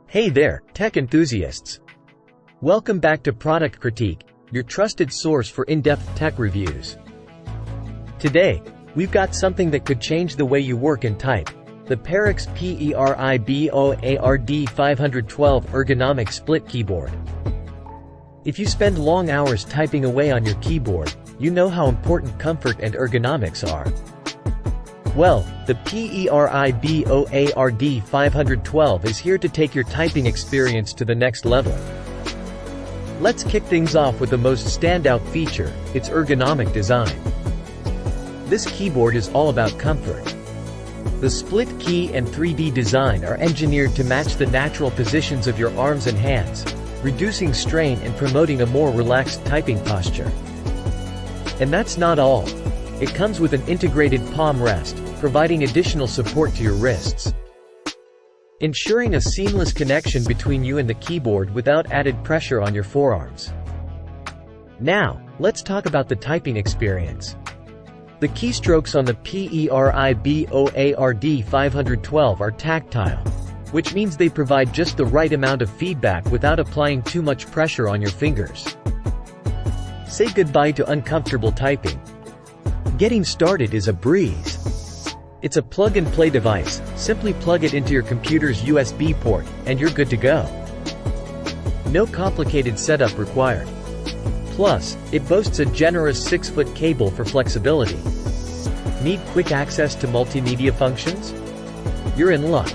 Hey there, tech enthusiasts! Welcome back to Product Critique, your trusted source for in-depth tech reviews. Today, we've got something that could change the way you work and type: the Perixx Periboard-512 Ergonomic Split Keyboard. If you spend long hours typing away on your keyboard, you know how important comfort and ergonomics are. Well, the Periboard-512 is here to take your typing experience to the next level. Let's kick things off with the most standout feature, its ergonomic design. This keyboard is all about comfort. The split key and 3D design are engineered to match the natural positions of your arms and hands, reducing strain and promoting a more relaxed typing posture. And that's not all. It comes with an integrated palm rest, providing additional support to your wrists, ensuring a seamless connection between you and the keyboard without added pressure on your forearms. Now, let's talk about the typing experience. The keystrokes on the Periboard-512 are tactile, which means they provide just the right amount of feedback without applying too much pressure on your fingers. Say goodbye to uncomfortable typing. Getting started is a breeze. It's a plug-and-play device. Simply plug it into your computer's USB port, and you're good to go. No complicated setup required. Plus, it boasts a generous 6-foot cable for flexibility. Need quick access to multimedia functions? You're in luck.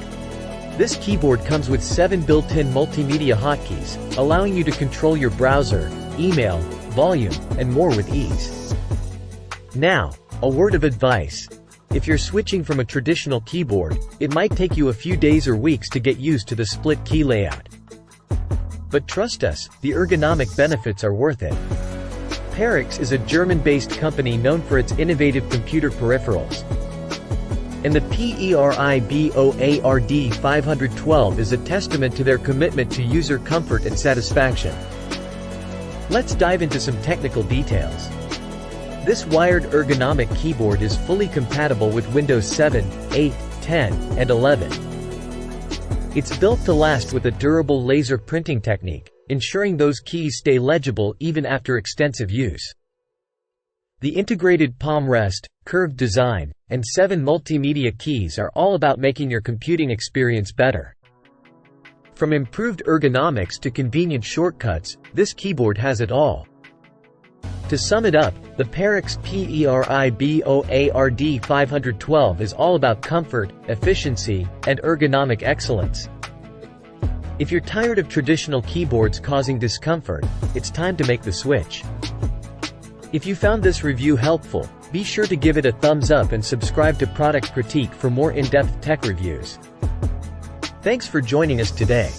This keyboard comes with 7 built-in multimedia hotkeys, allowing you to control your browser, email, volume, and more with ease. Now, a word of advice. If you're switching from a traditional keyboard, it might take you a few days or weeks to get used to the split key layout. But trust us, the ergonomic benefits are worth it. Perixx is a German-based company known for its innovative computer peripherals. And the Periboard-512 is a testament to their commitment to user comfort and satisfaction. Let's dive into some technical details. This wired ergonomic keyboard is fully compatible with Windows 7, 8, 10, and 11. It's built to last with a durable laser printing technique, ensuring those keys stay legible even after extensive use. The integrated palm rest, curved design, and 7 multimedia keys are all about making your computing experience better. From improved ergonomics to convenient shortcuts, this keyboard has it all. To sum it up, the Perixx Periboard-512 is all about comfort, efficiency, and ergonomic excellence. If you're tired of traditional keyboards causing discomfort, it's time to make the switch. If you found this review helpful, be sure to give it a thumbs up and subscribe to Product Critique for more in-depth tech reviews. Thanks for joining us today.